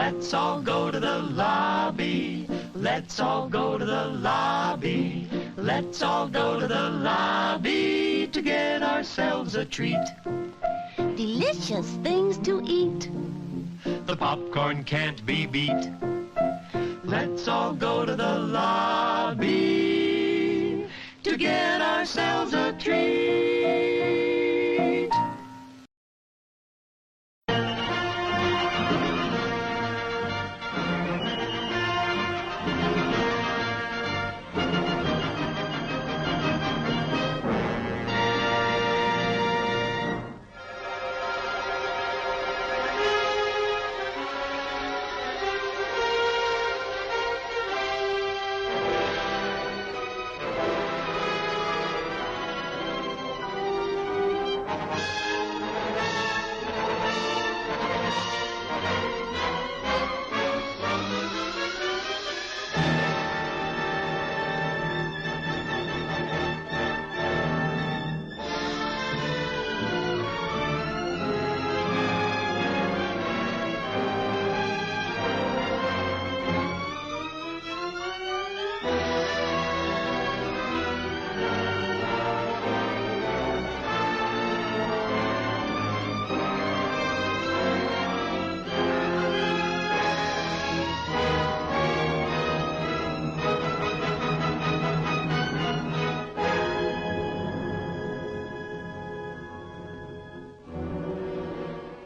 Let's all go to the lobby. Let's all go to the lobby. Let's all go to the lobby to get ourselves a treat. Delicious things to eat. The popcorn can't be beat. Let's all go to the lobby to get ourselves a treat.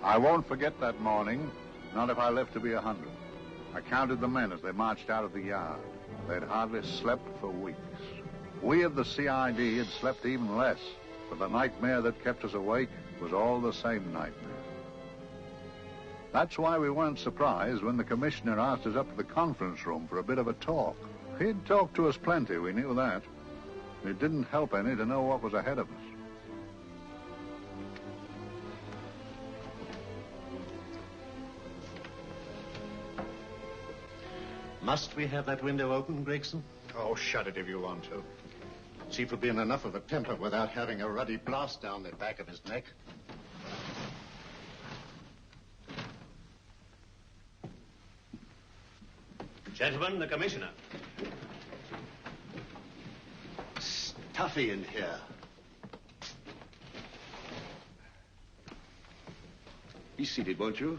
I won't forget that morning, not if I live to be 100. I counted the men as they marched out of the yard. They'd hardly slept for weeks. We of the CID had slept even less, but the nightmare that kept us awake was all the same nightmare. That's why we weren't surprised when the commissioner asked us up to the conference room for a bit of a talk. He'd talked to us plenty, we knew that. It didn't help any to know what was ahead of us. Must we have that window open, Gregson? Oh, shut it if you want to. Chief will be in enough of a temper without having a ruddy blast down the back of his neck. Gentlemen, the commissioner. Stuffy in here. Be seated, won't you?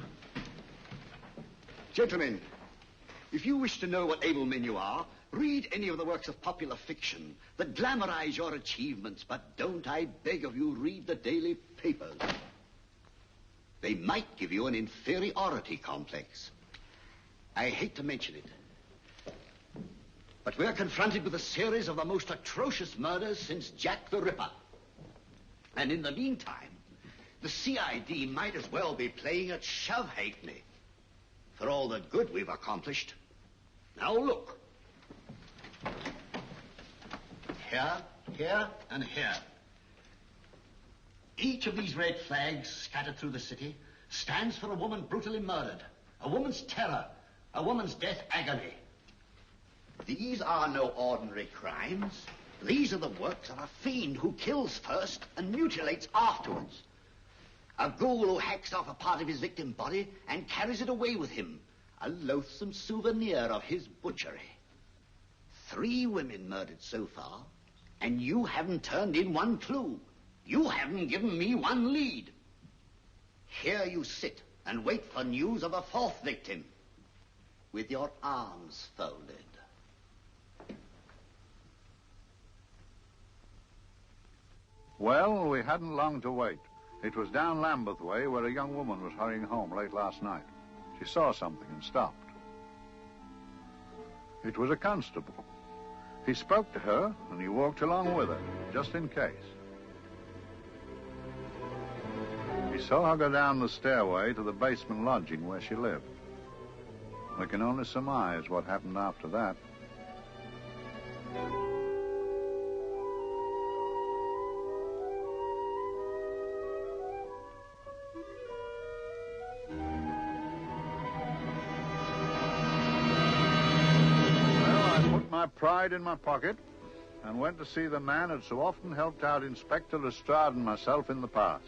Gentlemen, if you wish to know what able men you are, read any of the works of popular fiction that glamorize your achievements, but don't, I beg of you, read the daily papers. They might give you an inferiority complex. I hate to mention it, but we're confronted with a series of the most atrocious murders since Jack the Ripper. And in the meantime, the CID might as well be playing at shove-halfpenny for all the good we've accomplished. Now look. Here, here, and here. Each of these red flags scattered through the city stands for a woman brutally murdered, a woman's terror, a woman's death agony. These are no ordinary crimes. These are the works of a fiend who kills first and mutilates afterwards. A ghoul who hacks off a part of his victim's body and carries it away with him, a loathsome souvenir of his butchery. 3 women murdered so far, and you haven't turned in one clue. You haven't given me one lead. Here you sit and wait for news of a 4th victim, with your arms folded. Well, we hadn't long to wait. It was down Lambeth Way where a young woman was hurrying home late last night. She saw something and stopped. It was a constable. He spoke to her, and he walked along with her, just in case. He saw her go down the stairway to the basement lodging where she lived. We can only surmise what happened after that. My pride in my pocket and went to see the man who'd so often helped out Inspector Lestrade and myself in the past,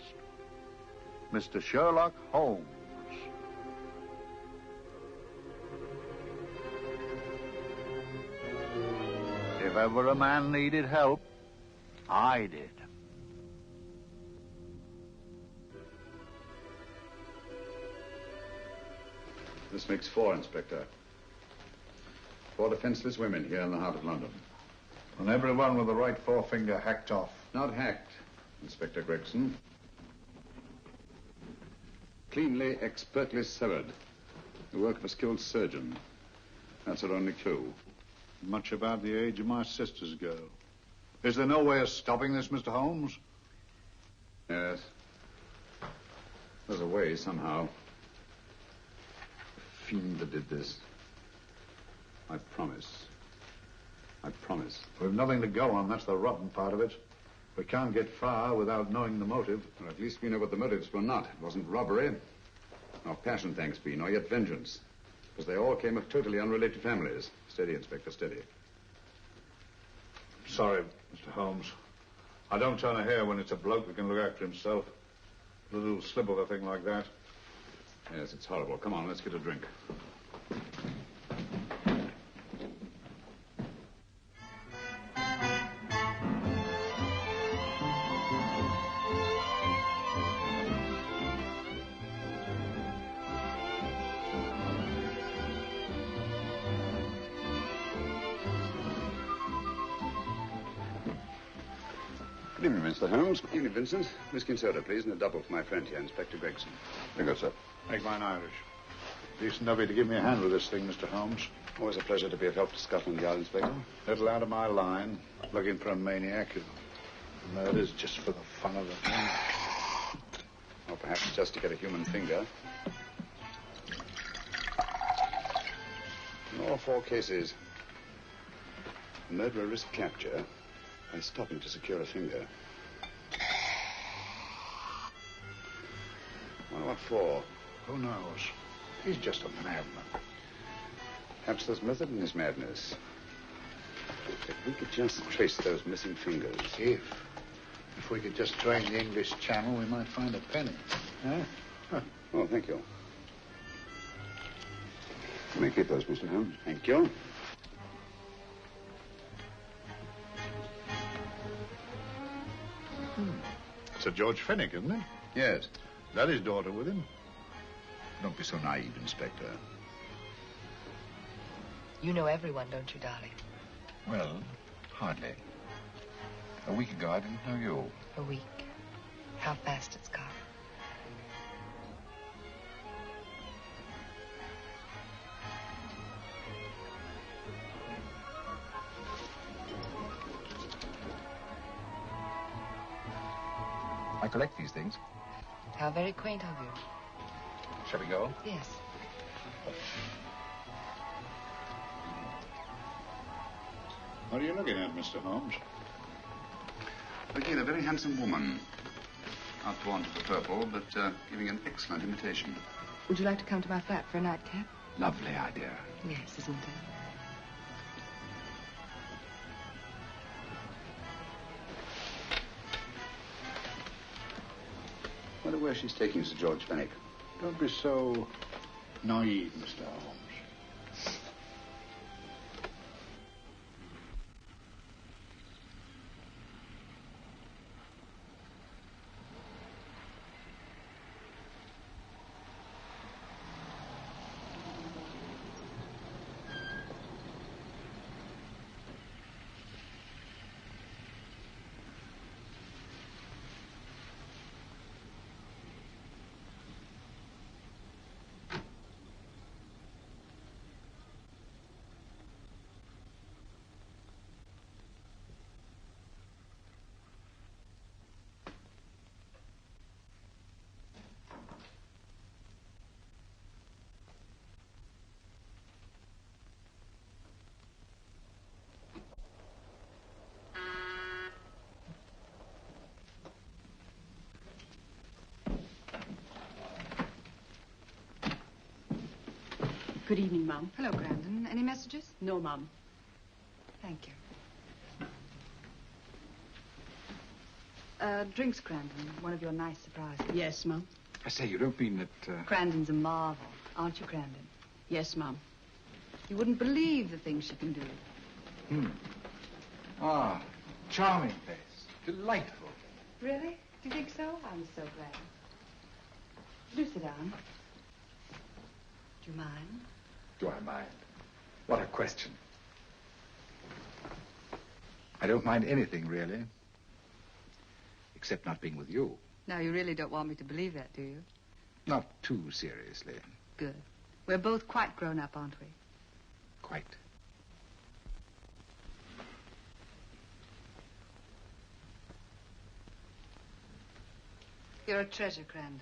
Mr. Sherlock Holmes. If ever a man needed help, I did. This makes 4, Inspector. 4 defenseless women here in the heart of London. And everyone with the right forefinger hacked off. Not hacked, Inspector Gregson. Cleanly, expertly severed. The work of a skilled surgeon. That's our only clue. Much about the age of my sister's girl. Is there no way of stopping this, Mr. Holmes? Yes. There's a way, somehow. The fiend that did this. I promise. I promise. We've nothing to go on. That's the rotten part of it. We can't get far without knowing the motive. Well, at least we know what the motives were not. It wasn't robbery, nor passion, thanks be, nor yet vengeance. Because they all came of totally unrelated families. Steady, Inspector, steady. Sorry, Mr. Holmes. I don't turn a hair when it's a bloke that can look after himself. A little slip of a thing like that. Yes, it's horrible. Come on, let's get a drink. Good evening, Mr. Holmes. Good evening, Vincent. Whiskey and soda, please, and a double for my friend here, Inspector Gregson. Very good, sir. Make mine Irish. Decent of you to give me a hand with this thing, Mr. Holmes. Always a pleasure to be of help to Scotland Yard, Inspector. Little out of my line, looking for a maniac who murders just for the fun of it. Or perhaps just to get a human finger. In all 4 cases, the murderer risked capture by stopping to secure a finger. Well, what for? Who knows? He's just a madman. Perhaps there's method in his madness. If we could just trace those missing fingers. If we could just drain the English Channel, we might find a penny. Huh? Oh, thank you. You may keep those, Mr. Holmes. Thank you. Sir George Fenwick, isn't it? Yes. That his daughter with him? Don't be so naive, Inspector. You know everyone, don't you, darling? Well, hardly. A week ago, I didn't know you. A week. How fast it's gone. I collect these things. How very quaint of you. Shall we go? Yes. What are you looking at, Mr. Holmes? Looking at a very handsome woman. Not drawn to the purple, but giving an excellent imitation. Would you like to come to my flat for a nightcap? Lovely idea. Yes, isn't it? I wonder where she's taking Sir George Fenwick. Don't be so naive, Mr. Holmes. Good evening, Mum. Hello, Grandon. Any messages? No, Mum. Thank you. Drinks, Grandon. One of your nice surprises. Yes, Mum. I say, you don't mean that, Grandon's a marvel, aren't you, Grandon? Yes, Mum. You wouldn't believe the things she can do. Ah, charming place. Delightful. Really? Do you think so? I'm so glad. Do sit down. Do you mind? Do I mind? What a question. I don't mind anything, really. Except not being with you. Now, you really don't want me to believe that, do you? Not too seriously. Good. We're both quite grown up, aren't we? Quite. You're a treasure, Crandon.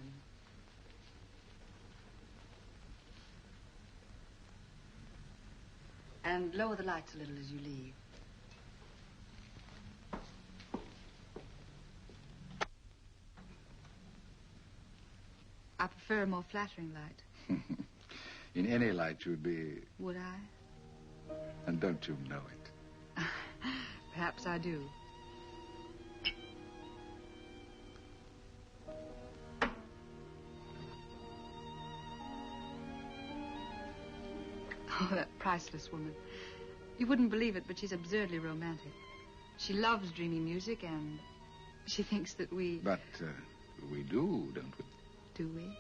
And lower the lights a little as you leave. I prefer a more flattering light. In any light you'd be... Would I? And don't you know it? Perhaps I do. Oh, that priceless woman. You wouldn't believe it, but she's absurdly romantic. She loves dreamy music, and she thinks that we... But we do, don't we? Do we?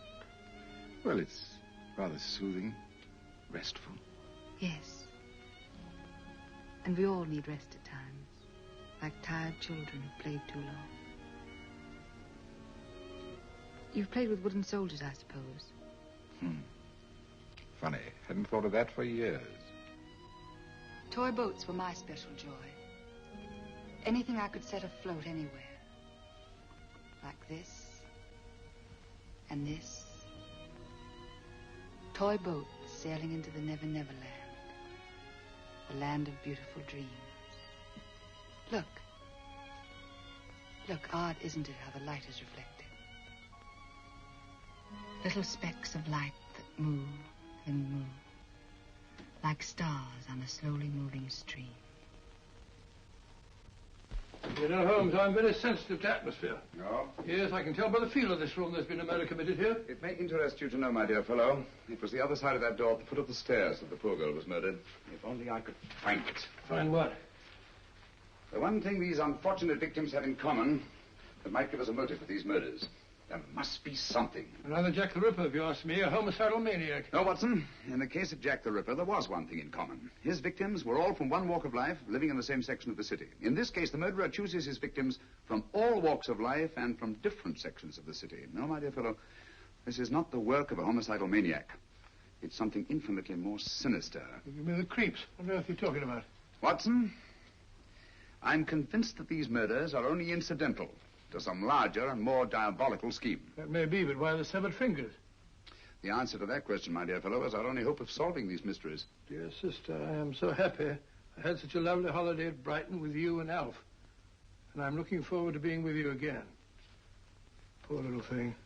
Well, it's rather soothing, restful. Yes. And we all need rest at times, like tired children who've played too long. You've played with wooden soldiers, I suppose. Funny. Hadn't thought of that for years. Toy boats were my special joy. Anything I could set afloat anywhere. Like this. And this. Toy boats sailing into the Never Never Land. The land of beautiful dreams. Look. Look, odd, isn't it, how the light is reflected? Little specks of light that move and move. Like stars on a slowly moving stream. You know, Holmes, I'm very sensitive to atmosphere. No? Yes, I can tell by the feel of this room there's been a murder committed here. It may interest you to know, my dear fellow, it was the other side of that door at the foot of the stairs that the poor girl was murdered. If only I could find it. Find what? The one thing these unfortunate victims have in common that might give us a motive for these murders. There must be something. Another Jack the Ripper, if you ask me, a homicidal maniac. No, Watson. In the case of Jack the Ripper, there was one thing in common. His victims were all from one walk of life, living in the same section of the city. In this case, the murderer chooses his victims from all walks of life and from different sections of the city. No, my dear fellow, this is not the work of a homicidal maniac. It's something infinitely more sinister. You mean the creeps? What on earth are you talking about? Watson, I'm convinced that these murders are only incidental to some larger and more diabolical scheme. That may be, but why the severed fingers? The answer to that question, my dear fellow, is our only hope of solving these mysteries. Dear sister, I am so happy. I had such a lovely holiday at Brighton with you and Alf. And I'm looking forward to being with you again. Poor little thing.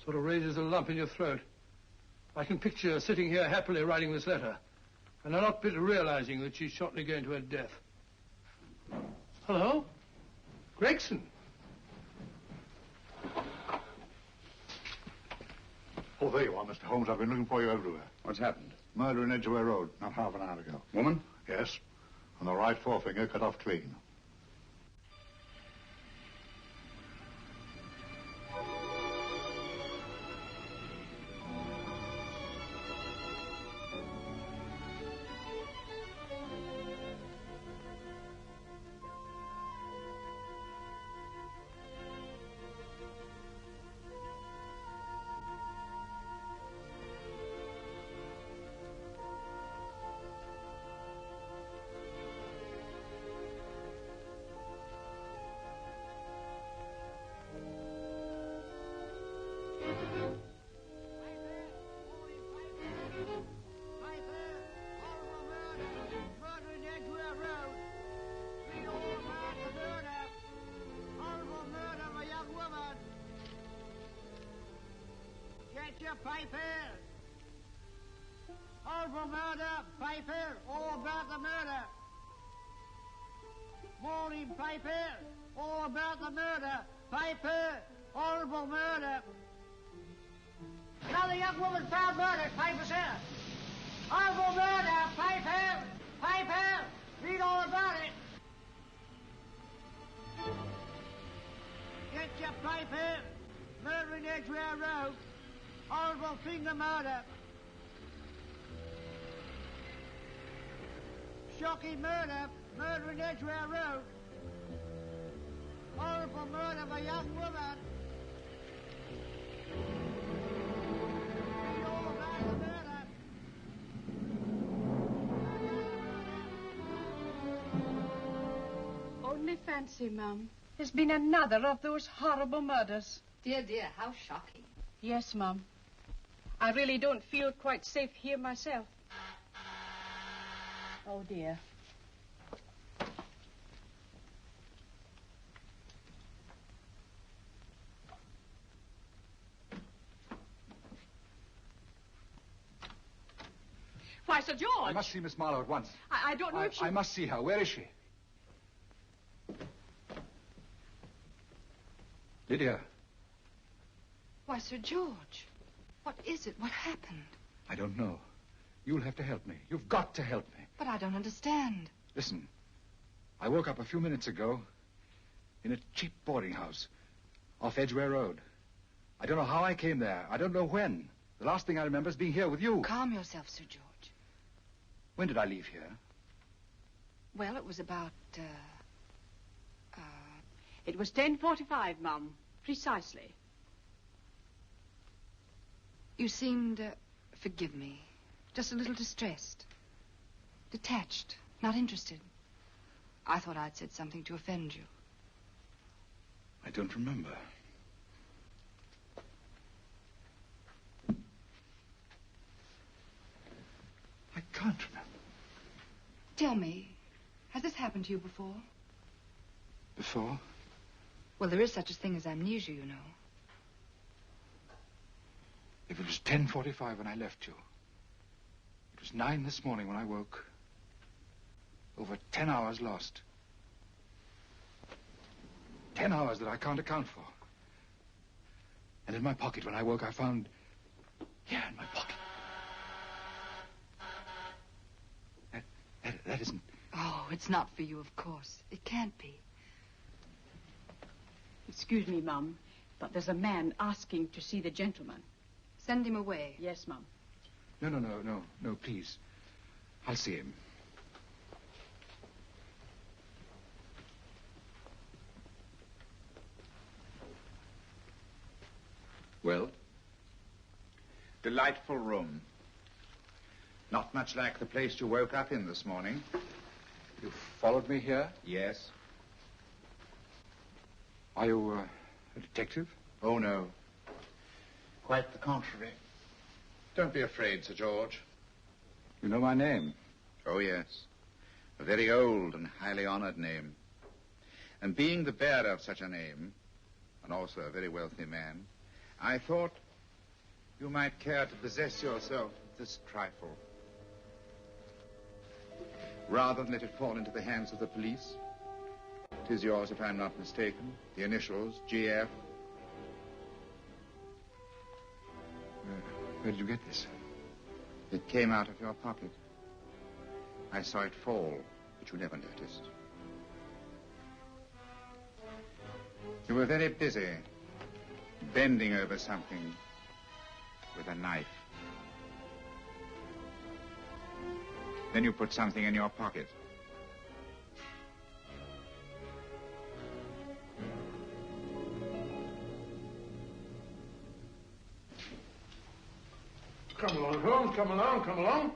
Sort of raises a lump in your throat. I can picture her sitting here happily writing this letter. And not bit realizing that she's shortly going to her death. Hello? Gregson. Oh, there you are, Mr. Holmes. I've been looking for you everywhere. What's happened? Murder in Edgware Road, not half an hour ago. Woman? Yes. And the right forefinger cut off clean. Piper! Horrible murder! Piper! All about the murder! Morning, Piper! All about the murder! Piper! Horrible murder! Another young woman found murdered, Piper, sir! Horrible murder! Piper! Piper! Read all about it! Catch your paper. Murder in Edgware Road. Horrible finger murder. Shocking murder. Murder in Edgware Road. Horrible murder of a young woman. Read all about the murder. Only fancy, Mum. There's been another of those horrible murders. Dear, dear, how shocking. Yes, Mum. I really don't feel quite safe here myself. Oh, dear. Why, Sir George! I must see Miss Marlowe at once. I don't know if she... I must see her. Where is she? Lydia. Why, Sir George, what is it? What happened? I don't know. You'll have to help me. You've got to help me. But I don't understand. Listen. I woke up a few minutes ago in a cheap boarding house off Edgware Road. I don't know how I came there. I don't know when. The last thing I remember is being here with you. Calm yourself, Sir George. When did I leave here? Well, it was about, It was 10:45, Mum. Precisely. You seemed, forgive me, just a little distressed. Detached, not interested. I thought I'd said something to offend you. I don't remember. I can't remember. Tell me, has this happened to you before? Before? Well, there is such a thing as amnesia, you know. If it was 10:45 when I left you, it was 9 this morning when I woke. Over 10 hours lost. 10 hours that I can't account for. And in my pocket when I woke, I found... Here, in my pocket. That isn't... Oh, it's not for you, of course. It can't be. Excuse me, Mum, but there's a man asking to see the gentleman. Send him away. Yes, Mum. No, please. I'll see him. Well? Delightful room. Not much like the place you woke up in this morning. You followed me here? Yes. Are you a detective? Oh, no. Quite the contrary. Don't be afraid, Sir George. You know my name? Oh, yes. A very old and highly honored name. And being the bearer of such a name, and also a very wealthy man, I thought you might care to possess yourself of this trifle. Rather than let it fall into the hands of the police. It is yours, if I'm not mistaken. The initials, GF. Where did you get this? It came out of your pocket. I saw it fall, but you never noticed. You were very busy, bending over something with a knife. Then you put something in your pocket. Come along, Holmes, come along, come along.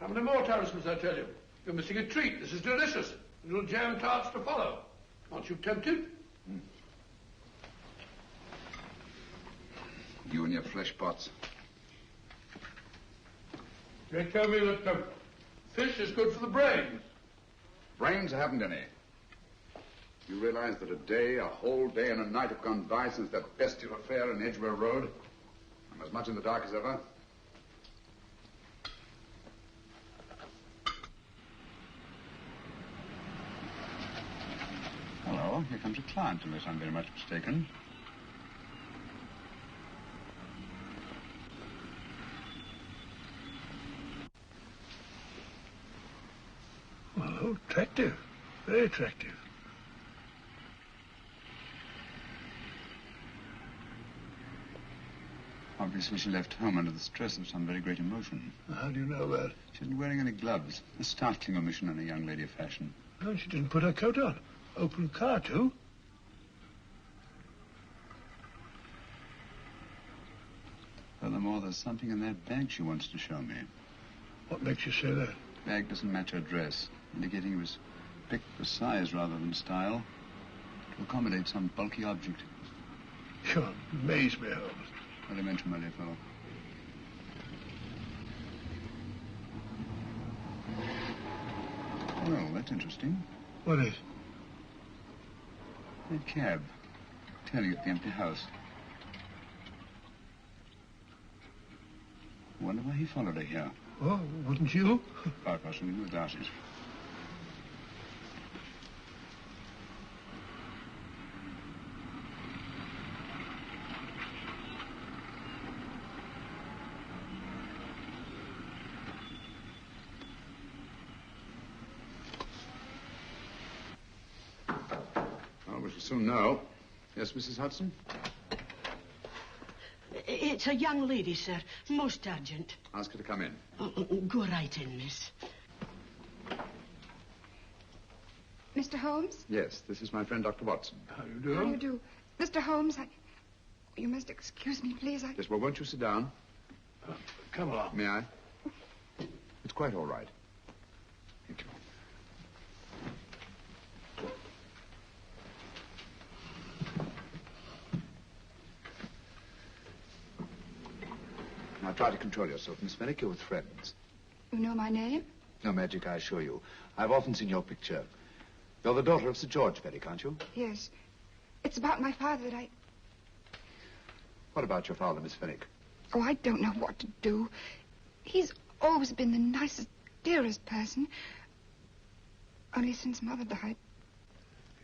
How many more talismans, I tell you? You're missing a treat. This is delicious. Little jam tarts to follow. Aren't you tempted? You and your flesh pots. They tell me that fish is good for the brains. Brains haven't any. You realize that a whole day and a night have gone by since that bestial affair in Edgware Road? I'm as much in the dark as ever. Hello, here comes a client, unless I'm very much mistaken. Well, attractive. Very attractive. Obviously, she left home under the stress of some very great emotion. How do you know that? She isn't wearing any gloves. A startling omission in a young lady of fashion. Oh, she didn't put her coat on. Open the car, too. Furthermore, there's something in that bag she wants to show me. What makes you say that? The bag doesn't match her dress, indicating it was picked for size rather than style, to accommodate some bulky object. You amaze me, Holmes. What I mention, my dear fellow. Well, that's interesting. What is? That cab. Tailing at the empty house. Wonder why he followed her here. Oh, wouldn't you? Quite possibly, no doubt it. Well, we shall soon know. Yes, Mrs. Hudson? It's a young lady, sir. Most urgent. Ask her to come in. Go right in, miss. Mr. Holmes? Yes, this is my friend, Dr. Watson. How do you do? How do you do? Mr. Holmes, you must excuse me, please. Yes, well, won't you sit down? Come along. May I? It's quite all right. Thank you. Now, try to control yourself, Miss Merrick. You're with friends. You know my name? No magic, I assure you. I've often seen your picture. You're the daughter of Sir George Merrick, aren't you? Yes. It's about my father that What about your father, Miss Fenwick? Oh, I don't know what to do. He's always been the nicest, dearest person. Only since Mother died.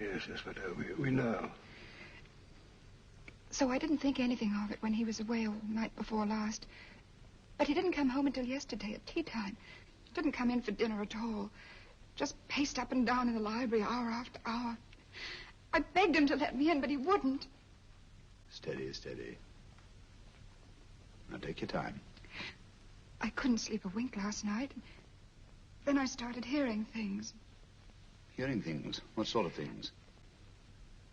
Yes, but we know. So I didn't think anything of it when he was away all night before last. But he didn't come home until yesterday at tea time. Didn't come in for dinner at all. Just paced up and down in the library hour after hour. I begged him to let me in, but he wouldn't. Steady, steady. Now, take your time. I couldn't sleep a wink last night. Then I started hearing things. Hearing things? What sort of things?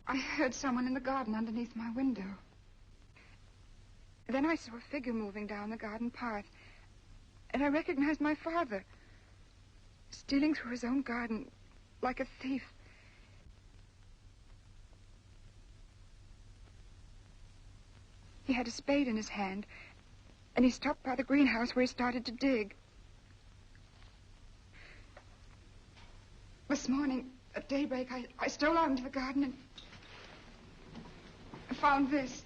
I heard someone in the garden underneath my window. Then I saw a figure moving down the garden path. And I recognized my father. Stealing through his own garden like a thief. He had a spade in his hand. And he stopped by the greenhouse where he started to dig. This morning, at daybreak, I stole out into the garden and I found this.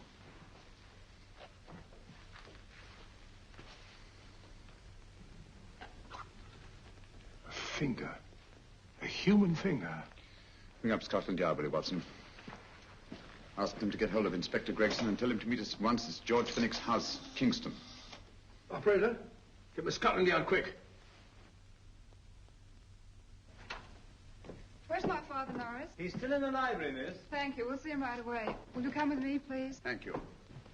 A finger. A human finger. Bring up Scotland Yard, will you, Watson? Ask them to get hold of Inspector Gregson and tell him to meet us at once at George Fenwick's house, Kingston. Operator, get me Scotland Yard quick. Where's my father, Norris? He's still in the library, miss. Thank you. We'll see him right away. Will you come with me, please? Thank you.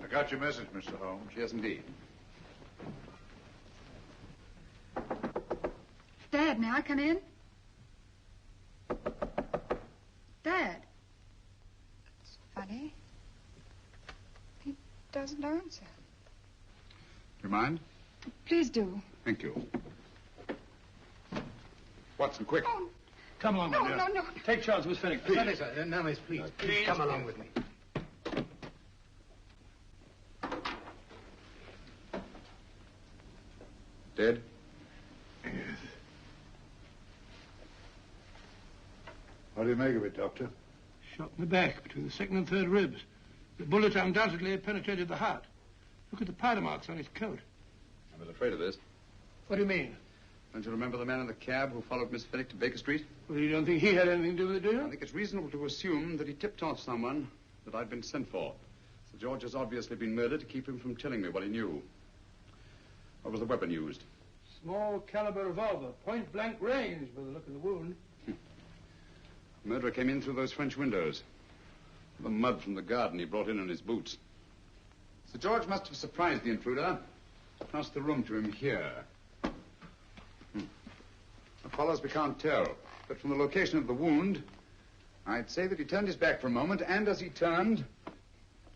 I got your message, Mr. Holmes. Yes, indeed. Dad, may I come in? Dad. It's funny. He doesn't answer. You mind? Please do. Thank you. Watson, quick. Oh, Come along, no, my dear. no. Take charge, Miss Fenwick, please. Sorry, sir. Now, miss, please. Please come along with me. Dead? Yes. What do you make of it, Doctor? Shot in the back, between the second and third ribs. The bullet undoubtedly had penetrated the heart. Look at the powder marks on his coat. I was afraid of this. What do you mean? Don't you remember the man in the cab who followed Miss Fenwick to Baker Street? Well, you don't think he had anything to do with it, do you? I think it's reasonable to assume that he tipped off someone that I'd been sent for. Sir George has obviously been murdered to keep him from telling me what he knew. What was the weapon used? Small caliber revolver, point blank range by the look of the wound. The murderer came in through those French windows. The mud from the garden he brought in his boots. Sir George must have surprised the intruder. Passed the room to him here. What follows we can't tell. But from the location of the wound, I'd say that he turned his back for a moment, and as he turned,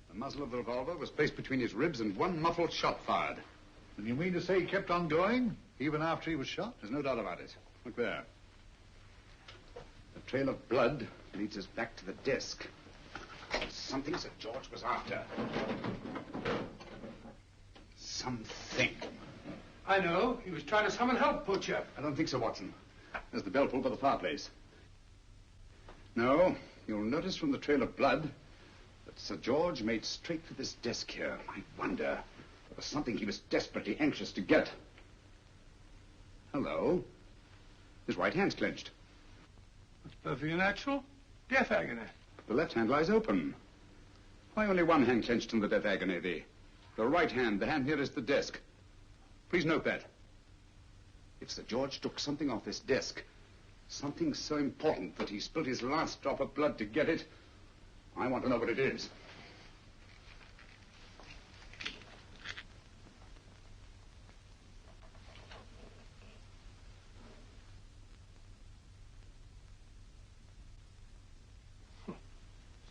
the muzzle of the revolver was placed between his ribs and one muffled shot fired. And you mean to say he kept on going, even after he was shot? There's no doubt about it. Look there. The trail of blood leads us back to the desk. Something Sir George was after. Something. I know. He was trying to summon help, poor chap. I don't think so, Watson. There's the bell pull by the fireplace. No, you'll notice from the trail of blood that Sir George made straight for this desk here. I wonder, there was something he was desperately anxious to get. Hello. His right hand's clenched. That's perfectly natural. Death agony. The left hand lies open. Why only one hand clenched in the death agony? The right hand, the hand nearest the desk. Please note that. If Sir George took something off this desk, something so important that he spilled his last drop of blood to get it, I want to know what it is.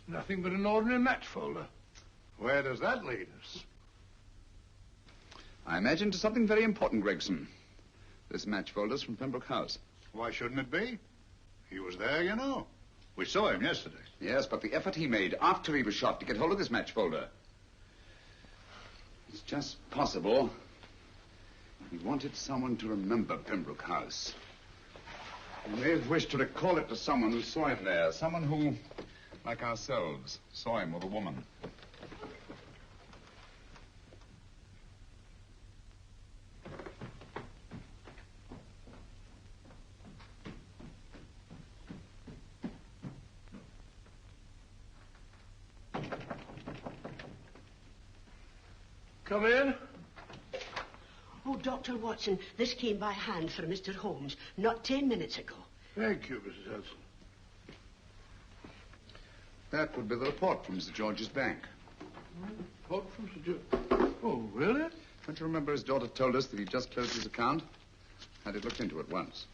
Nothing but an ordinary match folder. Where does that lead us? I imagine to something very important, Gregson. This match folder's from Pembroke House. Why shouldn't it be? He was there, you know. We saw him yesterday. Yes, but the effort he made after he was shot to get hold of this match folder. It's just possible he wanted someone to remember Pembroke House. He may have wished to recall it to someone who saw him there. Someone who, like ourselves, saw him with a woman. Come in. Oh, Dr. Watson, this came by hand for Mr. Holmes not 10 minutes ago. Thank you, Mrs. Hudson. That would be the report from Sir George's bank. Report from Sir George? Oh, really? Don't you remember his daughter told us that he'd just closed his account? Had it looked into at once.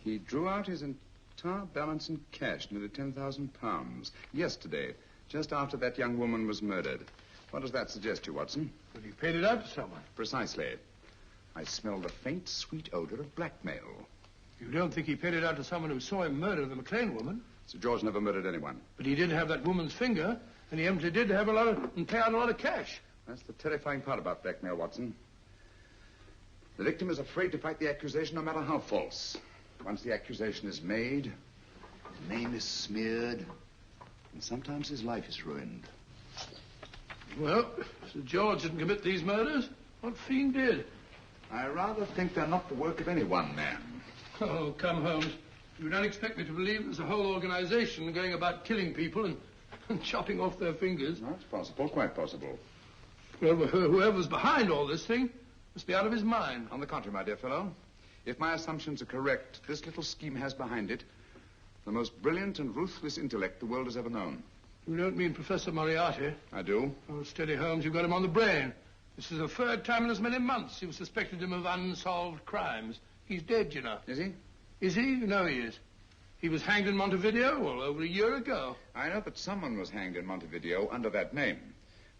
He drew out his entire balance in cash, nearly £10,000, yesterday, just after that young woman was murdered. What does that suggest to you, Watson? But he paid it out to someone. Precisely. I smelled a faint, sweet odor of blackmail. You don't think he paid it out to someone who saw him murder the McLean woman? Sir George never murdered anyone. But he did have that woman's finger, and he empty did have and pay out a lot of cash. That's the terrifying part about blackmail, Watson. The victim is afraid to fight the accusation, no matter how false. Once the accusation is made, his name is smeared, and sometimes his life is ruined. Well, Sir George didn't commit these murders. What fiend did? I rather think they're not the work of any one man. Oh, come, Holmes. You don't expect me to believe there's a whole organization going about killing people and chopping off their fingers. No, it's possible, quite possible. Well, whoever's behind all this thing must be out of his mind. On the contrary, my dear fellow, if my assumptions are correct, this little scheme has behind it the most brilliant and ruthless intellect the world has ever known. You don't mean Professor Moriarty? I do. Oh, steady, Holmes. You've got him on the brain. This is the third time in as many months you've suspected him of unsolved crimes. He's dead, you know. Is he? Is he? You know he is. He was hanged in Montevideo, well, over a year ago. I know that someone was hanged in Montevideo under that name.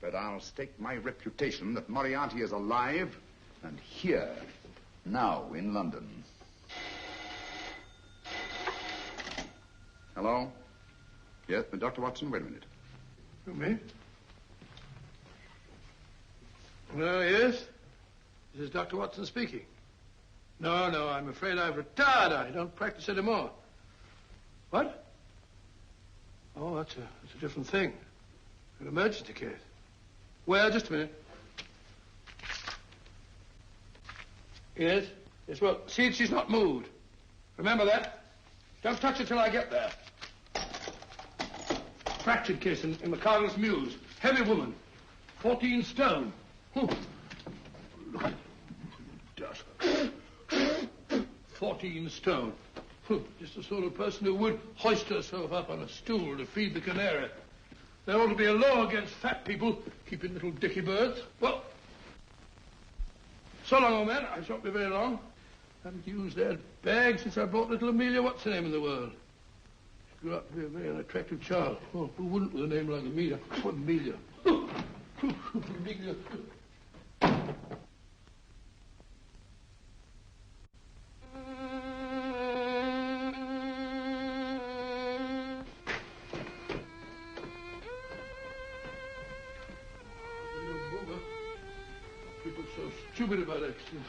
But I'll stake my reputation that Moriarty is alive and here, now, in London. Hello? Yes, but Dr. Watson, wait a minute. You me? Well, yes. This is Dr. Watson speaking. No, I'm afraid I've retired. I don't practice anymore. What? Oh, that's a different thing. An emergency case. Well, just a minute. Yes? Yes, well, see, she's not moved. Remember that? Don't touch her till I get there. Fractured case in McCardle's Mews. Heavy woman. 14 stone. Look at dust. 14 stone. Just the sort of person who would hoist herself up on a stool to feed the canary. There ought to be a law against fat people keeping little dicky birds. Well, so long, old man. I shan't be very long. Haven't used that bag since I brought little Amelia what's-her-name in the world. She grew up to be a very unattractive child. Oh, who wouldn't with a name like Amelia? Oh, Amelia. Amelia. People so stupid about accidents.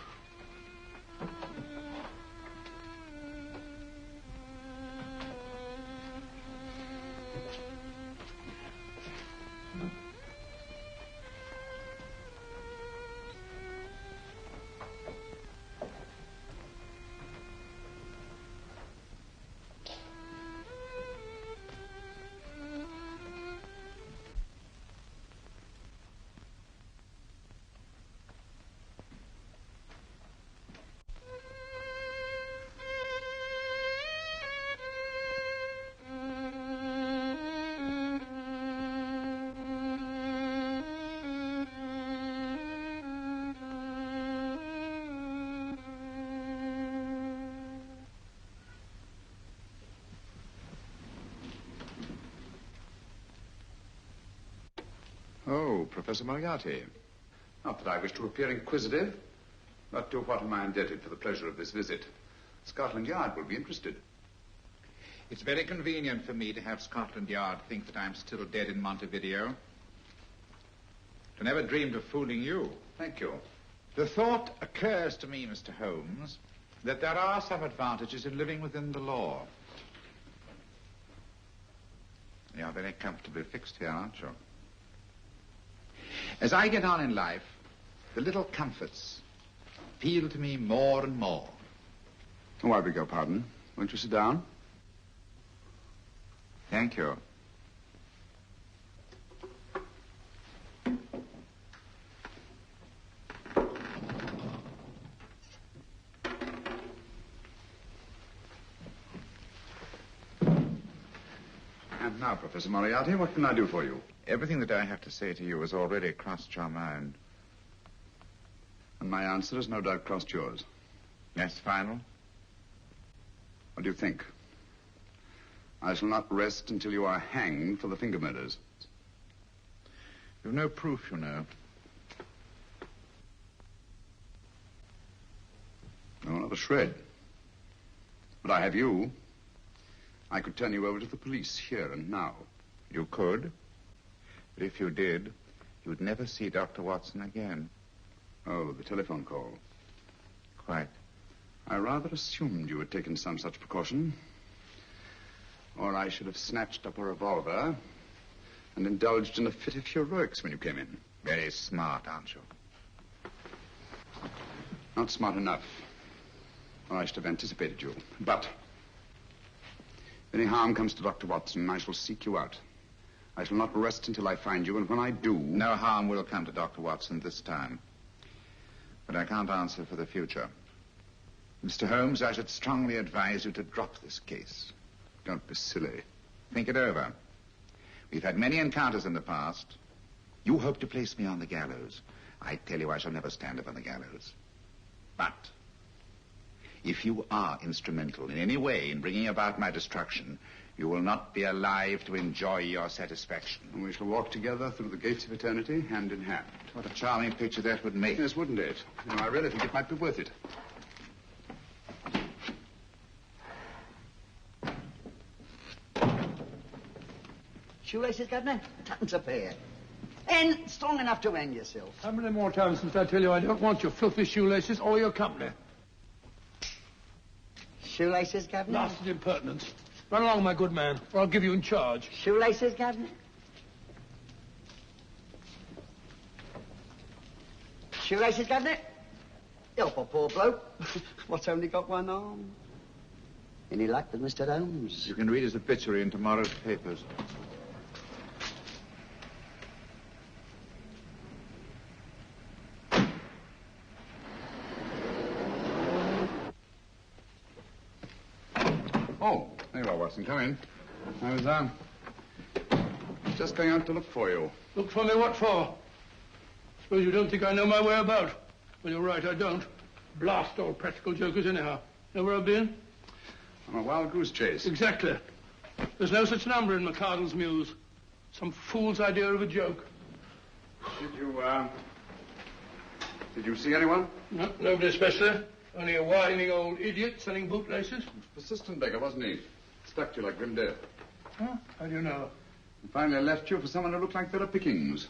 Oh, Professor Moriarty. Not that I wish to appear inquisitive, but to what am I indebted for the pleasure of this visit? Scotland Yard will be interested. It's very convenient for me to have Scotland Yard think that I'm still dead in Montevideo. I never dreamed of fooling you. Thank you. The thought occurs to me, Mr. Holmes, that there are some advantages in living within the law. You're very comfortably fixed here, aren't you? As I get on in life, the little comforts appeal to me more and more. Oh, I beg your pardon. Won't you sit down? Thank you. And now, Professor Moriarty, what can I do for you? Everything that I have to say to you has already crossed your mind. And my answer has no doubt crossed yours. Yes, final? What do you think? I shall not rest until you are hanged for the finger murders. You've no proof, you know. No, not a shred. But I have you. I could turn you over to the police here and now. You could? But if you did, you'd never see Dr. Watson again. Oh, the telephone call. Quite. I rather assumed you had taken some such precaution. Or I should have snatched up a revolver and indulged in a fit of heroics when you came in. Very smart, aren't you? Not smart enough. Or I should have anticipated you. But if any harm comes to Dr. Watson, I shall seek you out. I shall not rest until I find you, and when I do... No harm will come to Dr. Watson this time. But I can't answer for the future. Mr. Holmes, I should strongly advise you to drop this case. Don't be silly. Think it over. We've had many encounters in the past. You hope to place me on the gallows. I tell you I shall never stand up on the gallows. But if you are instrumental in any way in bringing about my destruction, you will not be alive to enjoy your satisfaction. And we shall walk together through the gates of eternity, hand in hand. What a charming picture that would make. Yes, wouldn't it? You know, I really think it might be worth it. Shoelaces, Governor? Tuppence a pair. And strong enough to hang yourself. How many more times must I tell you I don't want your filthy shoelaces or your company? Shoelaces, Governor? Blasted impertinence. Run along, my good man, or I'll give you in charge. Shoelaces, Governor? Shoelaces, Governor? Help a poor bloke. What's only got one arm? Any luck with Mr. Holmes? You can read his obituary in tomorrow's papers. Oh, there you are, Watson. Come in. I was, just going out to look for you. Look for me what for? Suppose you don't think I know my way about. Well, you're right, I don't. Blast all practical jokers anyhow. Know where I've been? On a wild goose chase. Exactly. There's no such number in McCardle's Muse. Some fool's idea of a joke. Did you see anyone? No, nobody especially. Only a whining old idiot selling bootlaces. Persistent beggar, wasn't he? Stuck to you like grim death. Huh? How do you know? And finally left you for someone who looked like better pickings.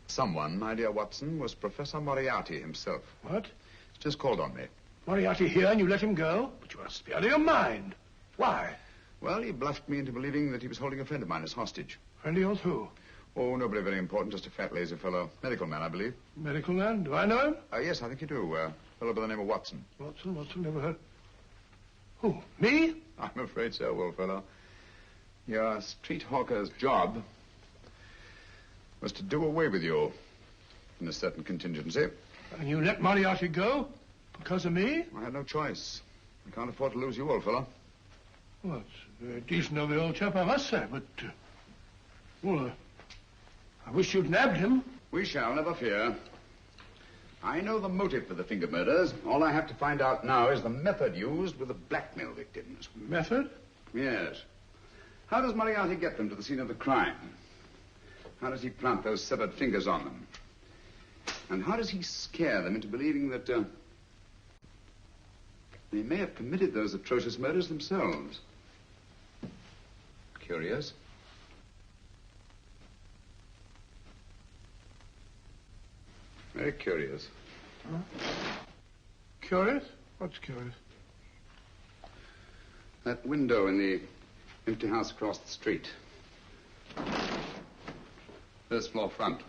Someone, my dear Watson, was Professor Moriarty himself. What? He's just called on me. Moriarty here and you let him go? But you must be out of your mind. Why? Well, he bluffed me into believing that he was holding a friend of mine as hostage. Friend of yours who? Oh, nobody very important, just a fat, lazy fellow. Medical man, I believe. Medical man? Do I know him? Yes, I think you do. A fellow by the name of Watson. Watson, never heard. Who, me? I'm afraid so, old fellow. Your street hawker's job was to do away with you in a certain contingency. And you let Moriarty go? Because of me? I had no choice. I can't afford to lose you, old fellow. Well, it's very decent of the old chap, I must say, but... well, I wish you'd nabbed him. We shall, never fear. I know the motive for the finger murders. All I have to find out now is the method used with the blackmail victims. Method? Yes. How does Moriarty get them to the scene of the crime? How does he plant those severed fingers on them? And how does he scare them into believing that they may have committed those atrocious murders themselves? Curious. Very curious. Huh? Curious? What's curious? That window in the empty house across the street. First floor front.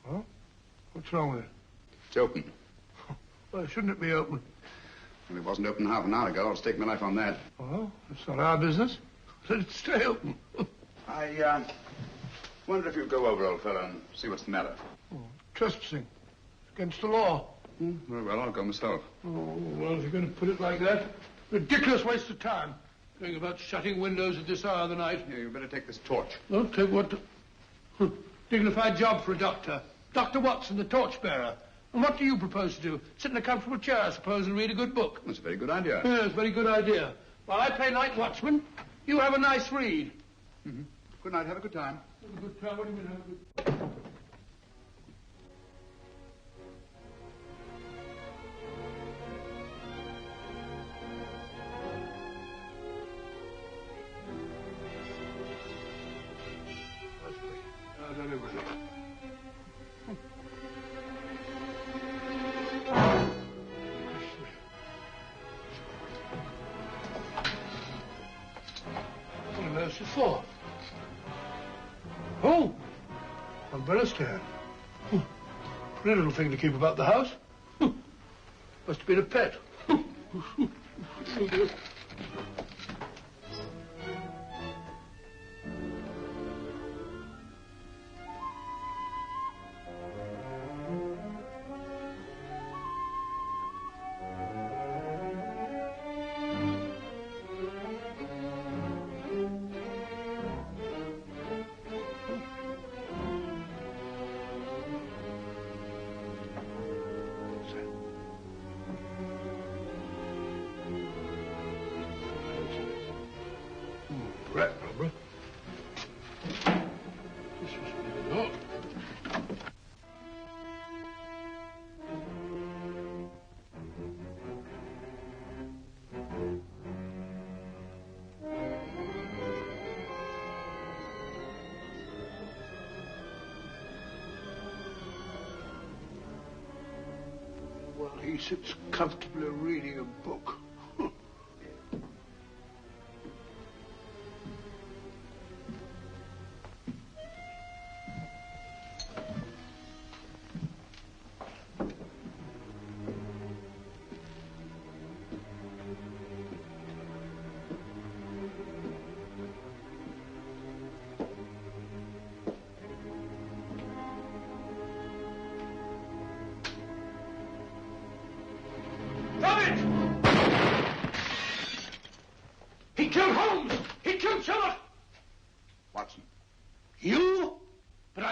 Well, what's wrong with it? It's open. Well, shouldn't it be open? Well, it wasn't open half an hour ago. I'll stake my life on that. Well, that's not our business. Let it stay open. I wonder if you'd go over, old fellow, and see what's the matter. Oh, trespassing. Against the law. Very well, I'll go myself. Oh, well, if you're going to put it like that, ridiculous waste of time. Going about shutting windows at this hour of the night. Yeah, you better take this torch. Well, take what? Dignified job for a doctor. Dr. Watson, the torchbearer. And what do you propose to do? Sit in a comfortable chair, I suppose, and read a good book? That's a very good idea. Yes, very good idea. While I play night watchman, you have a nice read. Mm-hmm. Good night. Have a good time. Have a good time? What do you mean, have a good time? For? Oh, umbrella stand. Pretty little thing to keep about the house. Must have been a pet. He sits comfortably reading a book.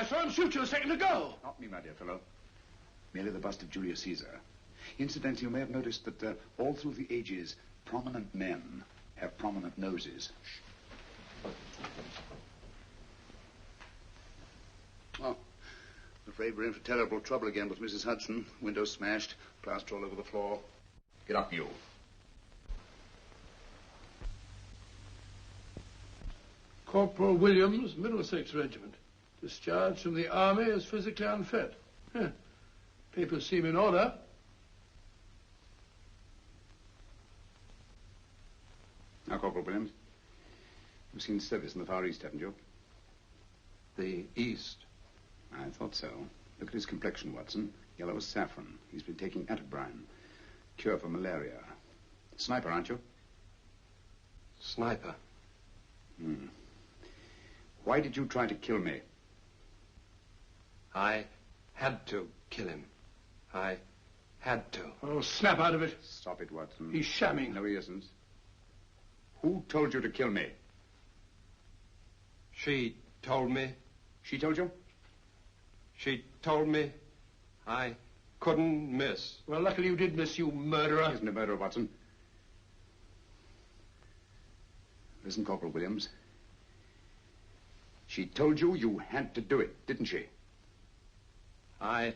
saw him shoot you a second ago. Not me, my dear fellow. Merely the bust of Julius Caesar. Incidentally, you may have noticed that all through the ages, prominent men have prominent noses. Oh, I'm afraid we're in for terrible trouble again with Mrs. Hudson. Windows smashed, plaster all over the floor. Get up, you. Corporal Williams, Middlesex Regiment. Discharged from the army as physically unfit. Papers seem in order. Now, Corporal Williams, you've seen service in the Far East, haven't you? The East? I thought so. Look at his complexion, Watson. Yellow as saffron. He's been taking atabrine. Cure for malaria. Sniper, aren't you? Sniper. Why did you try to kill me? I had to kill him. I had to. Oh, snap out of it. Stop it, Watson. He's shamming. No, he isn't. Who told you to kill me? She told me. She told you? She told me I couldn't miss. Well, luckily you did miss, you murderer. He isn't a murderer, Watson. Listen, Corporal Williams. She told you you had to do it, didn't she? I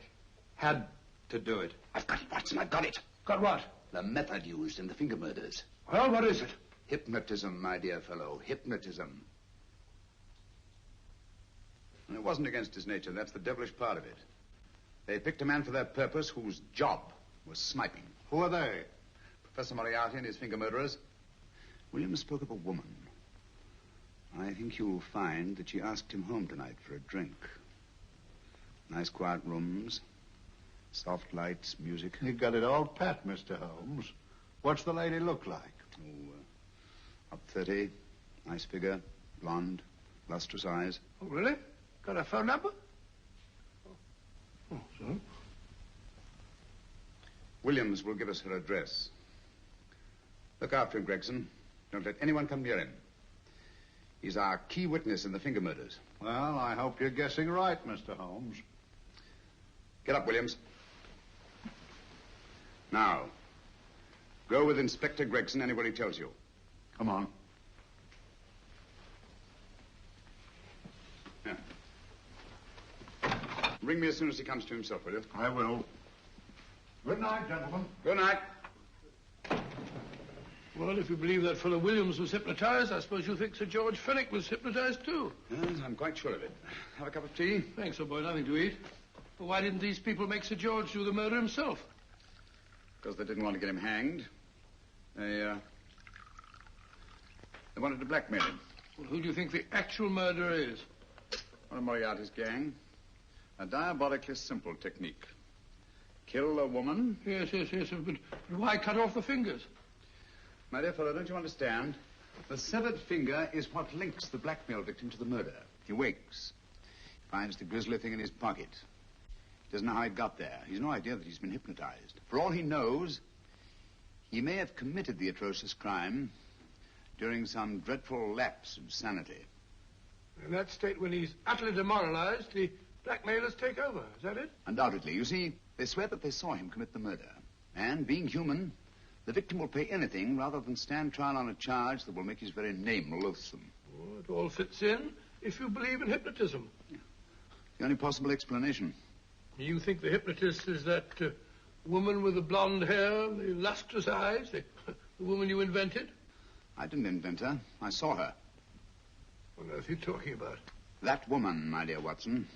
had to do it. I've got it, Watson, I've got it. Got what? The method used in the finger murders. Well, what is it? Hypnotism, my dear fellow, hypnotism. And it wasn't against his nature, that's the devilish part of it. They picked a man for their purpose whose job was sniping. Who are they? Professor Moriarty and his finger murderers. Williams spoke of a woman. I think you'll find that she asked him home tonight for a drink. Nice quiet rooms, soft lights, music. You got it all pat, Mr. Holmes. What's the lady look like? Up 30, nice figure, blonde, lustrous eyes. Oh, really? Got a phone number? Oh, so? Williams will give us her address. Look after him, Gregson. Don't let anyone come near him. He's our key witness in the finger murders. Well, I hope you're guessing right, Mr. Holmes. Get up, Williams. Now, go with Inspector Gregson anywhere he tells you. Come on. Yeah. Ring me as soon as he comes to himself, will you? I will. Good night, gentlemen. Good night. Well, if you believe that fellow Williams was hypnotized, I suppose you think Sir George Fenwick was hypnotized, too. Yes, I'm quite sure of it. Have a cup of tea? Thanks, old boy. Nothing to eat. But why didn't these people make Sir George do the murder himself? Because they didn't want to get him hanged. They wanted to blackmail him. Well, who do you think the actual murderer is? One of Moriarty's gang. A diabolically simple technique. Kill a woman. Yes. But why cut off the fingers? My dear fellow, don't you understand? The severed finger is what links the blackmail victim to the murder. He wakes, finds the grisly thing in his pocket. He doesn't know how it got there. He's no idea that he's been hypnotized. For all he knows, he may have committed the atrocious crime during some dreadful lapse of sanity. In that state, when he's utterly demoralized, the blackmailers take over. Is that it? Undoubtedly. You see, they swear that they saw him commit the murder. And, being human, the victim will pay anything rather than stand trial on a charge that will make his very name loathsome. Oh, it all fits in if you believe in hypnotism. Yeah. The only possible explanation. You think the hypnotist is that woman with the blonde hair, the lustrous eyes, the woman you invented? I didn't invent her. I saw her. What on earth are you talking about? That woman, my dear Watson,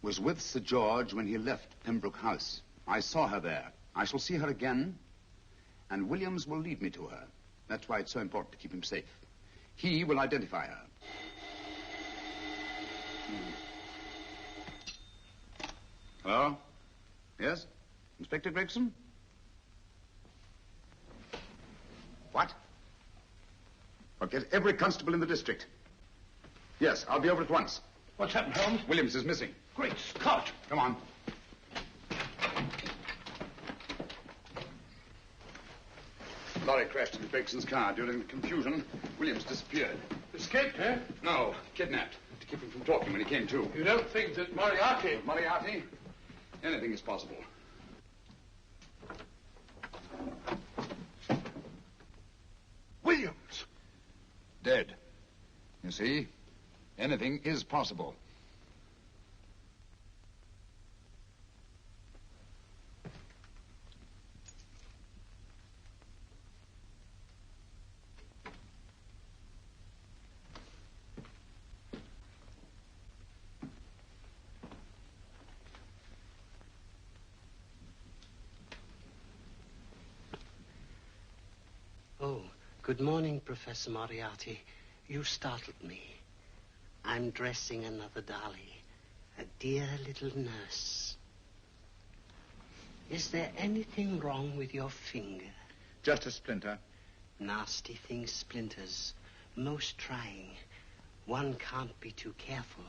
was with Sir George when he left Pembroke House. I saw her there. I shall see her again, and Williams will lead me to her. That's why it's so important to keep him safe. He will identify her. Hello? Yes? Inspector Gregson? What? I'll get every constable in the district. Yes, I'll be over at once. What's happened, Holmes? Williams is missing. Great Scott! Come on. Lorry crashed into Gregson's car. During the confusion, Williams disappeared. There's escaped, eh? No, kidnapped. To keep him from talking when he came to. You don't think that Moriarty... Moriarty? Anything is possible. Williams! Dead. You see? Anything is possible. Oh, good morning, Professor Moriarty. You startled me. I'm dressing another dolly, a dear little nurse. Is there anything wrong with your finger? Just a splinter. Nasty things, splinters. Most trying. One can't be too careful,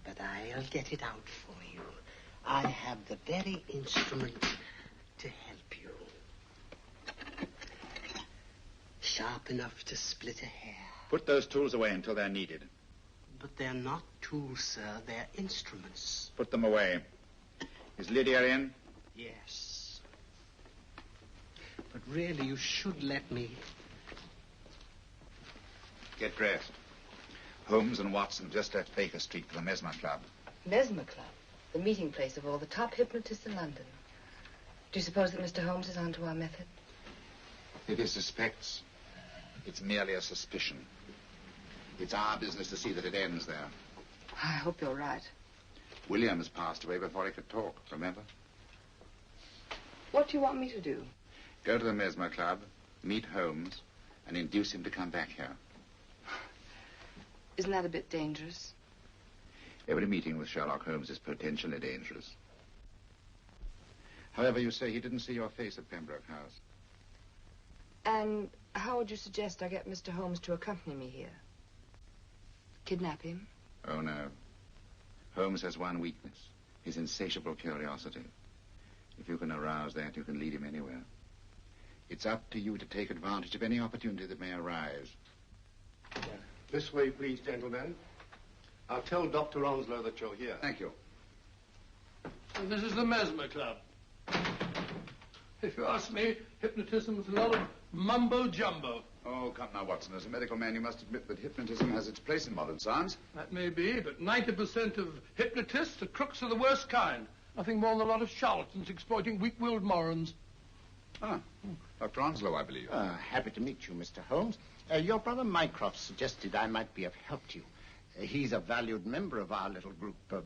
but I'll get it out for you. I have the very instrument to help you. Sharp enough to split a hair. Put those tools away until they're needed. But they're not tools, sir. They're instruments. Put them away. Is Lydia in? Yes. But really, you should let me... Get dressed. Holmes and Watson just left Baker Street for the Mesmer Club. Mesmer Club? The meeting place of all the top hypnotists in London. Do you suppose that Mr. Holmes is onto our method? If he suspects, it's merely a suspicion. It's our business to see that it ends there. I hope you're right. Williams passed away before he could talk, remember? What do you want me to do? Go to the Mesmer Club, meet Holmes, and induce him to come back here. Isn't that a bit dangerous? Every meeting with Sherlock Holmes is potentially dangerous. However, you say he didn't see your face at Pembroke House. And how would you suggest I get Mr. Holmes to accompany me here? Kidnap him? Oh, no. Holmes has one weakness, his insatiable curiosity. If you can arouse that, you can lead him anywhere. It's up to you to take advantage of any opportunity that may arise. This way, please, gentlemen. I'll tell Dr. Onslow that you're here. Thank you. And this is the Mesmer Club. If you ask me, hypnotism is a lot of mumbo-jumbo. Oh, come now, Watson. As a medical man, you must admit that hypnotism has its place in modern science. That may be, but 90% of hypnotists are crooks of the worst kind. Nothing more than a lot of charlatans exploiting weak-willed morons. Ah, Dr. Onslow, I believe. Happy to meet you, Mr. Holmes. Your brother Mycroft suggested I might be of help to you. He's a valued member of our little group of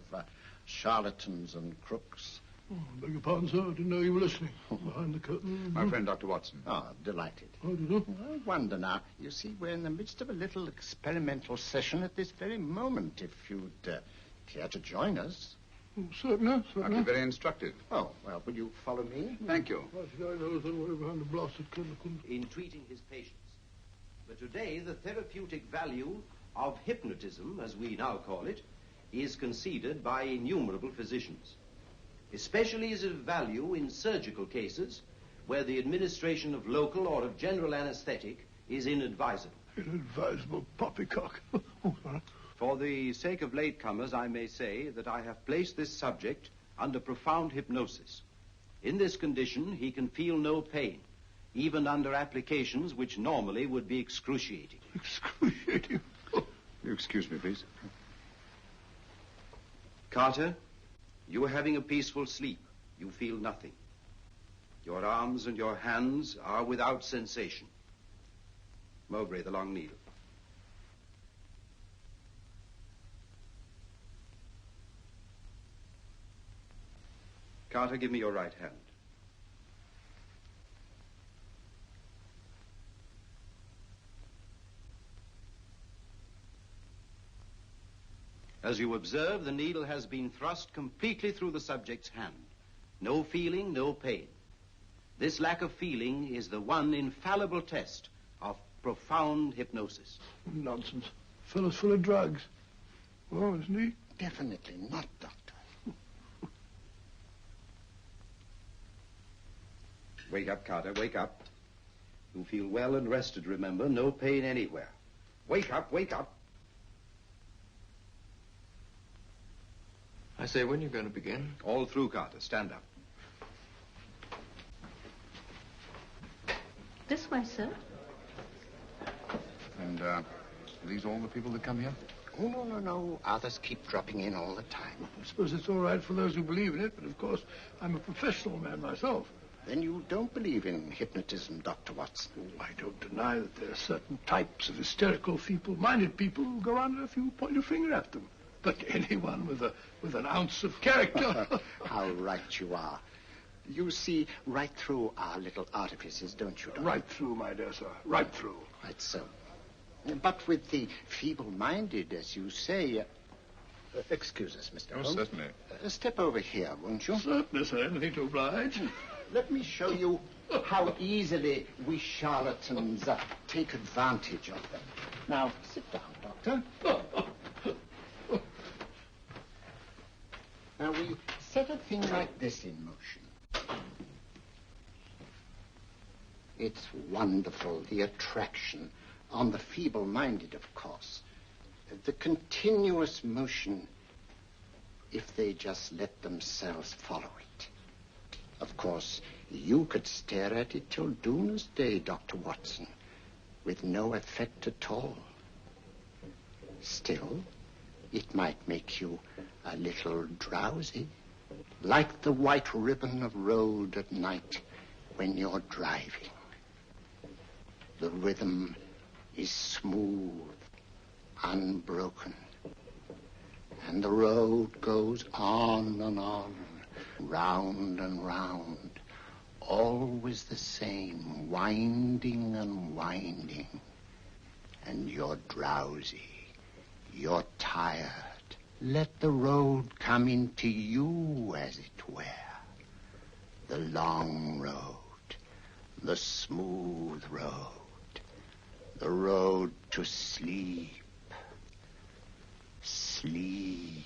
charlatans and crooks. Oh, beg your pardon, sir. I didn't know you were listening. Behind the curtain. My friend, Dr. Watson. Oh, delighted. Oh, do you? I wonder now. You see, we're in the midst of a little experimental session at this very moment. If you'd care to join us. Oh, certainly, certainly. That'd be very instructive. Oh, well, will you follow me? Thank you. In treating his patients. But today, the therapeutic value of hypnotism, as we now call it, is conceded by innumerable physicians. Especially is it of value in surgical cases where the administration of local or of general anesthetic is inadvisable. Inadvisable poppycock. For the sake of latecomers, I may say that I have placed this subject under profound hypnosis. In this condition, he can feel no pain, even under applications which normally would be excruciating. Excruciating? You excuse me, please. Carter, you are having a peaceful sleep. You feel nothing. Your arms and your hands are without sensation. Mowbray, the long needle. Carter, give me your right hand. As you observe, the needle has been thrust completely through the subject's hand. No feeling, no pain. This lack of feeling is the one infallible test of profound hypnosis. Nonsense. Fellow's full of drugs. Oh, isn't he? Definitely not, Doctor. Wake up, Carter, wake up. You feel well and rested, remember. No pain anywhere. Wake up, wake up. I say, when are you going to begin? All through, Carter. Stand up. This way, sir. And, are these all the people that come here? Oh, no. Others keep dropping in all the time. I suppose it's all right for those who believe in it, but of course, I'm a professional man myself. Then you don't believe in hypnotism, Dr. Watson? Oh, I don't deny that there are certain types of hysterical, feeble-minded people who go under if you point your finger at them. But anyone with an ounce of character... How right you are. You see right through our little artifices, don't you, Doctor? Right through, my dear sir. Right through. Right so. But with the feeble-minded, as you say... excuse us, Mr. Holmes. Certainly. Step over here, won't you? Certainly, sir. Anything to oblige. Let me show you how easily we charlatans take advantage of them. Now, sit down, Doctor. Now, we set a thing like this in motion. It's wonderful, the attraction on the feeble-minded, of course. The continuous motion, if they just let themselves follow it. Of course, you could stare at it till doomsday, Dr. Watson, with no effect at all. Still, it might make you a little drowsy, like the white ribbon of road at night when you're driving. The rhythm is smooth, unbroken, and the road goes on and on, round and round, always the same, winding and winding. And you're drowsy, you're tired. Let the road come into you, as it were. The long road, the smooth road, the road to sleep. Sleep.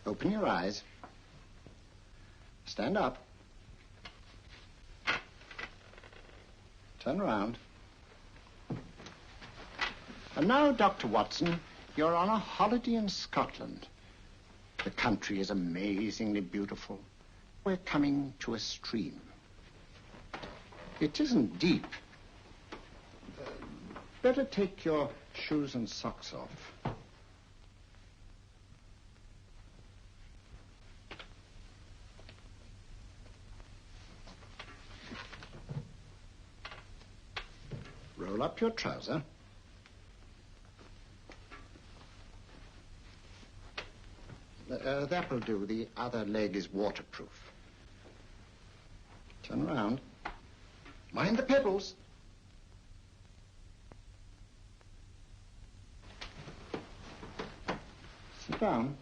Open your eyes. Stand up. Turn around. And now, Dr. Watson, you're on a holiday in Scotland. The country is amazingly beautiful. We're coming to a stream. It isn't deep. Better take your shoes and socks off. Roll up your trouser. That will do. The other leg is waterproof. Turn around. Mind the pebbles. Sit down.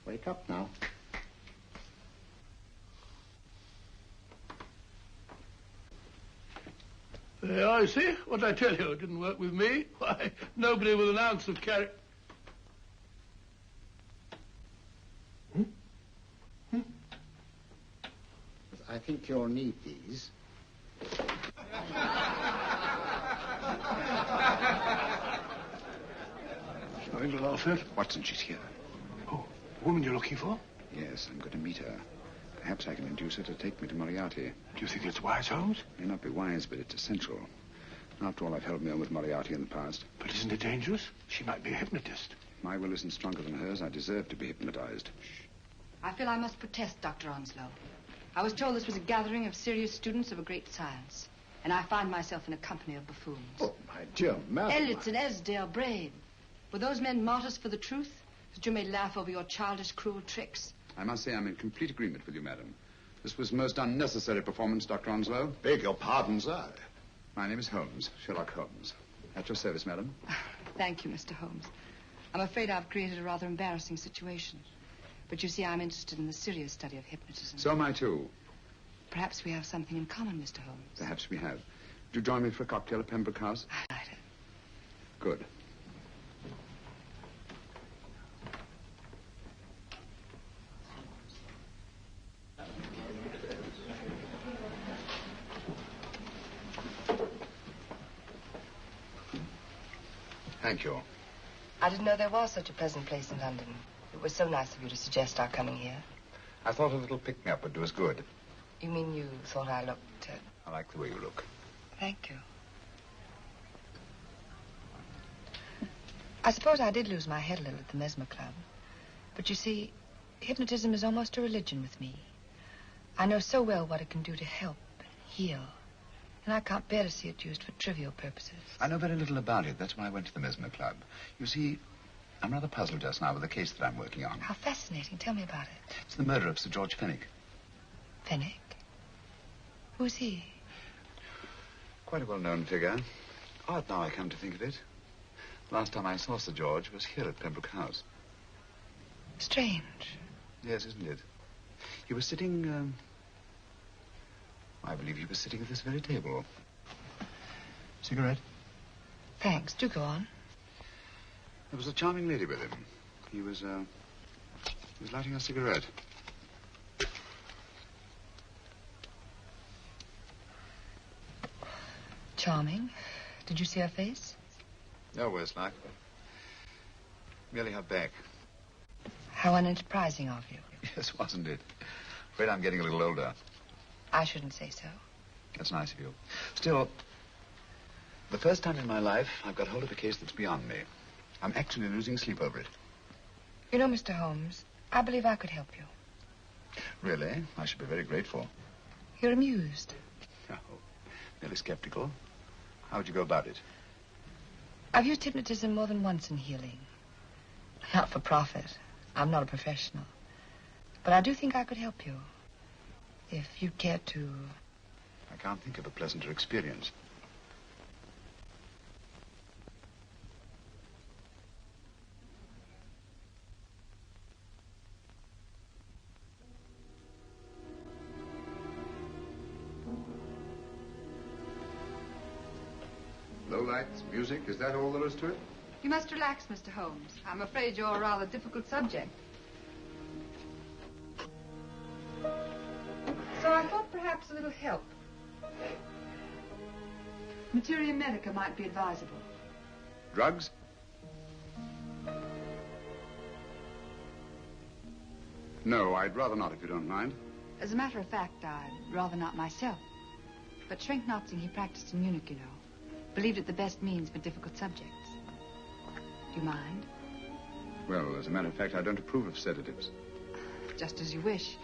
Wake up now. There, I see. What did I tell you? It didn't work with me. Why, nobody with an ounce of character... I think you'll need these. Something to laugh at? Watson, she's here. Oh, the woman you're looking for? Yes, I'm going to meet her. Perhaps I can induce her to take me to Moriarty. Do you think it's wise, Holmes? May not be wise, but it's essential. After all, I've held me on with Moriarty in the past. But isn't it dangerous? She might be a hypnotist. My will isn't stronger than hers. I deserve to be hypnotized. I feel I must protest, Dr. Onslow. I was told this was a gathering of serious students of a great science, and I find myself in a company of buffoons. Oh, my dear madam. Elliot and Esdale brave. Were those men martyrs for the truth, that you may laugh over your childish, cruel tricks? I must say I'm in complete agreement with you, madam. This was most unnecessary performance, Dr. Onslow. Beg your pardon, sir. My name is Holmes, Sherlock Holmes. At your service, madam. Thank you, Mr. Holmes. I'm afraid I've created a rather embarrassing situation. But you see, I'm interested in the serious study of hypnotism. So am I, too. Perhaps we have something in common, Mr. Holmes. Perhaps we have. Do you join me for a cocktail at Pembroke House? I'd like it. Good. Thank you. I didn't know there was such a pleasant place in London. It was so nice of you to suggest our coming here. I thought a little pick-me-up would do us good. You mean you thought I looked... I like the way you look. Thank you. I suppose I did lose my head a little at the Mesmer Club. But you see, hypnotism is almost a religion with me. I know so well what it can do to help and heal. And I can't bear to see it used for trivial purposes. I know very little about it. That's why I went to the Mesmer Club. You see, I'm rather puzzled just now with the case that I'm working on. How fascinating. Tell me about it. It's the murder of Sir George Fenwick. Fenwick? Who's he? Quite a well-known figure. Odd now I come to think of it. Last time I saw Sir George was here at Pembroke House. Strange. Yes, isn't it? He was sitting, I believe he was sitting at this very table. Cigarette? Thanks. Do go on. There was a charming lady with him. He was lighting a cigarette. Charming. Did you see her face? No worse luck. Merely her back. How unenterprising of you. Yes, wasn't it? Afraid I'm getting a little older. I shouldn't say so. That's nice of you. Still, the first time in my life, I've got hold of a case that's beyond me. I'm actually losing sleep over it. You know, Mr. Holmes, I believe I could help you. Really? I should be very grateful. You're amused. Oh, merely skeptical. How would you go about it? I've used hypnotism more than once in healing. Not for profit. I'm not a professional. But I do think I could help you. If you care to... I can't think of a pleasanter experience. Low lights, music, is that all there is to it? You must relax, Mr. Holmes. I'm afraid you're a rather difficult subject. So I thought perhaps a little help. Materia medica might be advisable. Drugs? No, I'd rather not, if you don't mind. As a matter of fact, I'd rather not myself. But Schrenk-Notzing, he practiced in Munich, you know. Believed it the best means for difficult subjects. Do you mind? Well, as a matter of fact, I don't approve of sedatives. Just as you wish.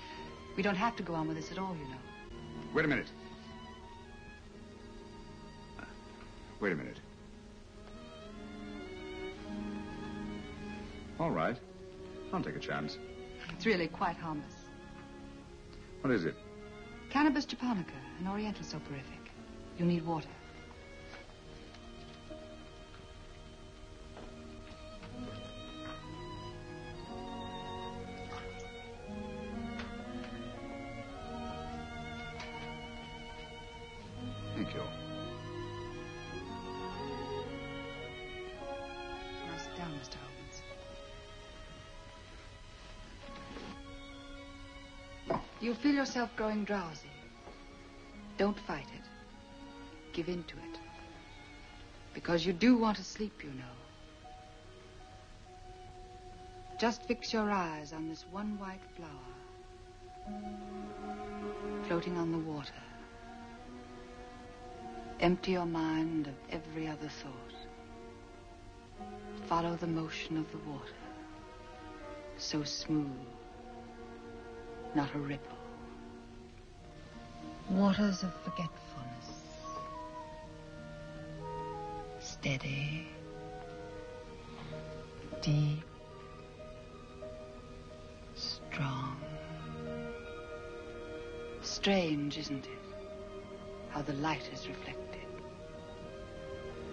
We don't have to go on with this at all, you know. Wait a minute. Wait a minute. All right. I'll take a chance. It's really quite harmless. What is it? Cannabis japonica, an oriental soporific. You'll need water. Thank you. Now sit down, Mr. Holmes. You'll feel yourself growing drowsy. Don't fight it. Give in to it. Because you do want to sleep, you know. Just fix your eyes on this one white flower floating on the water. Empty your mind of every other thought. Follow the motion of the water. So smooth. Not a ripple. Waters of forgetfulness. Steady. Deep. Strong. Strange, isn't it? How the light is reflected.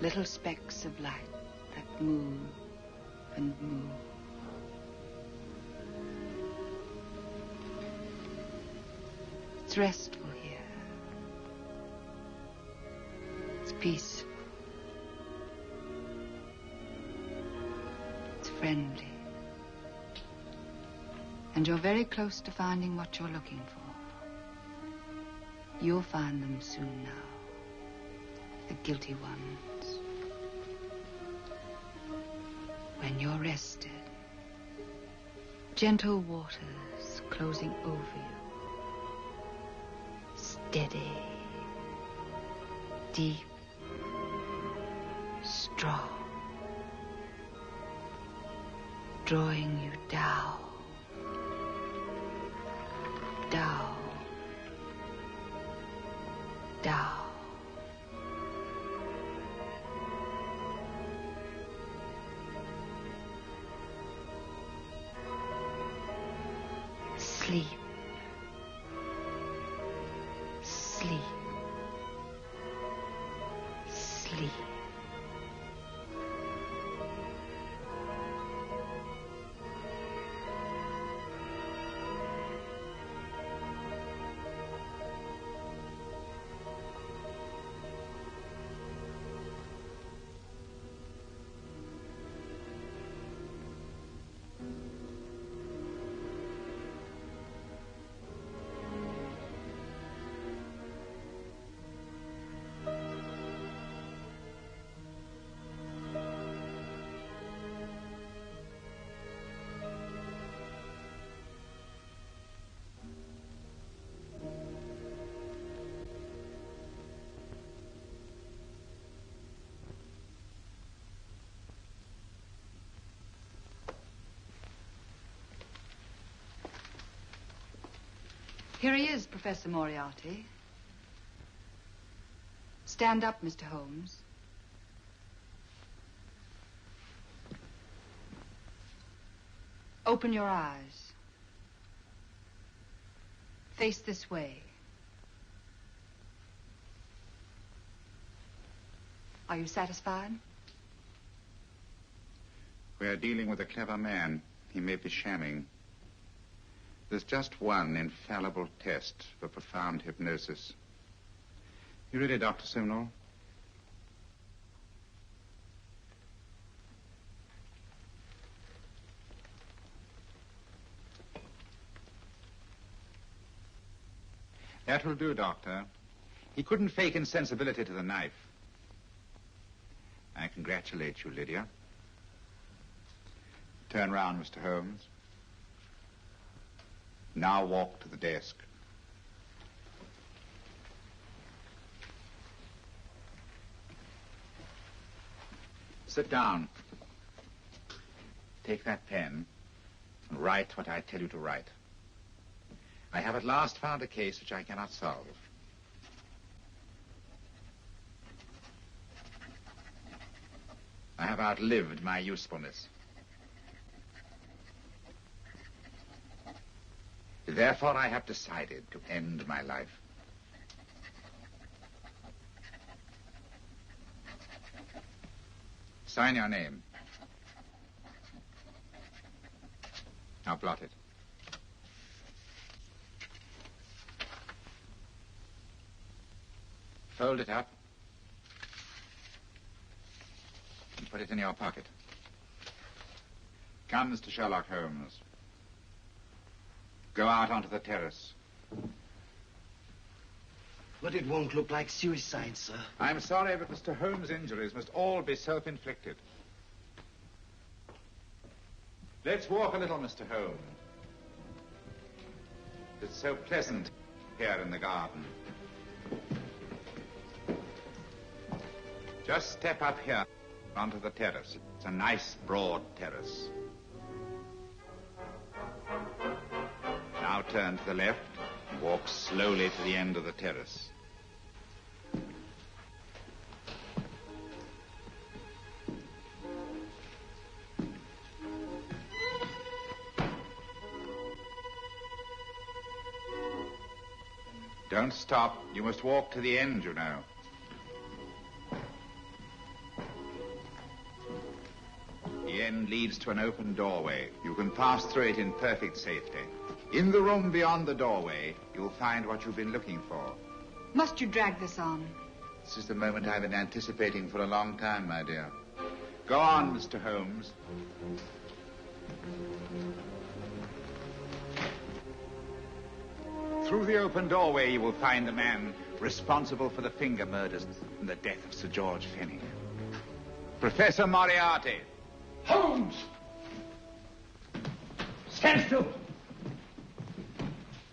Little specks of light that move and move. It's restful here. It's peaceful. It's friendly. And you're very close to finding what you're looking for. You'll find them soon now. The guilty ones. When you're rested, gentle waters closing over you, steady, deep, strong, drawing you down, down, down. Sleep. Sleep. Sleep. Here he is, Professor Moriarty. Stand up, Mr. Holmes. Open your eyes. Face this way. Are you satisfied? We are dealing with a clever man. He may be shamming. There's just one infallible test for profound hypnosis. You ready, Dr. Simnel? That will do, Doctor. He couldn't fake insensibility to the knife. I congratulate you, Lydia. Turn round, Mr. Holmes. Now walk to the desk. Sit down. Take that pen and write what I tell you to write. I have at last found a case which I cannot solve. I have outlived my usefulness. Therefore, I have decided to end my life. Sign your name. Now blot it. Fold it up and put it in your pocket. Come, Mr. Sherlock Holmes. Go out onto the terrace. But it won't look like suicide, sir. I'm sorry, but Mr. Holmes' injuries must all be self-inflicted. Let's walk a little, Mr. Holmes. It's so pleasant here in the garden. Just step up here onto the terrace. It's a nice, broad terrace. Now turn to the left and walk slowly to the end of the terrace. Don't stop. You must walk to the end, you know. The end leads to an open doorway. You can pass through it in perfect safety. In the room beyond the doorway, you'll find what you've been looking for. Must you drag this on? This is the moment I've been anticipating for a long time, my dear. Go on, Mr. Holmes. Through the open doorway, you will find the man responsible for the finger murders and the death of Sir George Fenwick. Professor Moriarty. Holmes! Stand still.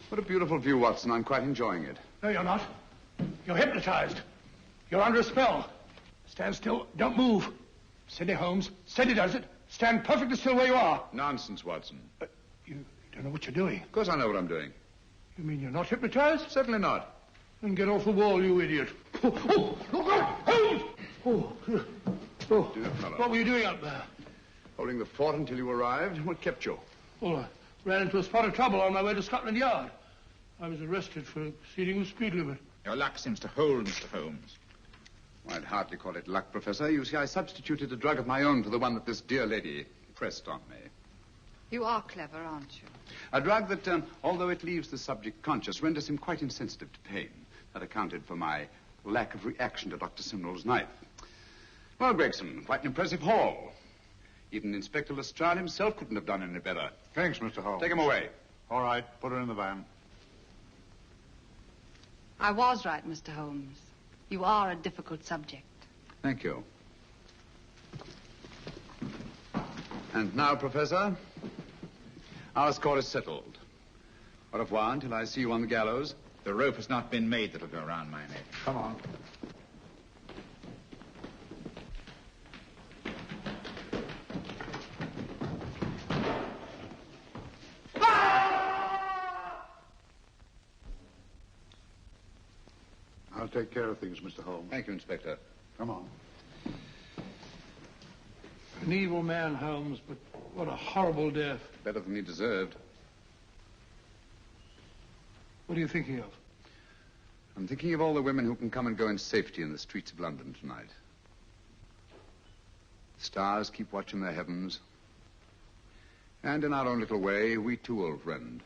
What a beautiful view, Watson. I'm quite enjoying it. No, you're not. You're hypnotized. You're under a spell. Stand still. Don't move. Steady, Holmes. Steady does it. Stand perfectly still where you are. Nonsense, Watson. You don't know what you're doing. Of course I know what I'm doing. You mean you're not hypnotized? Certainly not. Then get off the wall, you idiot. Oh, look out! Holmes! Oh, Dear fellow. What were you doing up there? Holding the fort until you arrived. What kept you? Well, I ran into a spot of trouble on my way to Scotland Yard. I was arrested for exceeding the speed limit. Your luck seems to hold, Mr. Holmes. I'd hardly call it luck, Professor. You see, I substituted a drug of my own for the one that this dear lady pressed on me. You are clever, aren't you? A drug that, although it leaves the subject conscious, renders him quite insensitive to pain. That accounted for my lack of reaction to Dr. Simnel's knife. Well, Gregson, quite an impressive haul. Even Inspector Lestrade himself couldn't have done any better. Thanks, Mr. Holmes. Take him away. All right, put her in the van. I was right, Mr. Holmes. You are a difficult subject. Thank you. And now, Professor, our score is settled. Au revoir until I see you on the gallows. The rope has not been made that'll go around my neck. Come on. I'll take care of things, Mr. Holmes. Thank you, Inspector. Come on. An evil man, Holmes, but what a horrible death. Better than he deserved. What are you thinking of? I'm thinking of all the women who can come and go in safety in the streets of London tonight. Stars keep watching their heavens. And in our own little way, we too, old friend,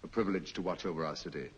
are privileged to watch over our city.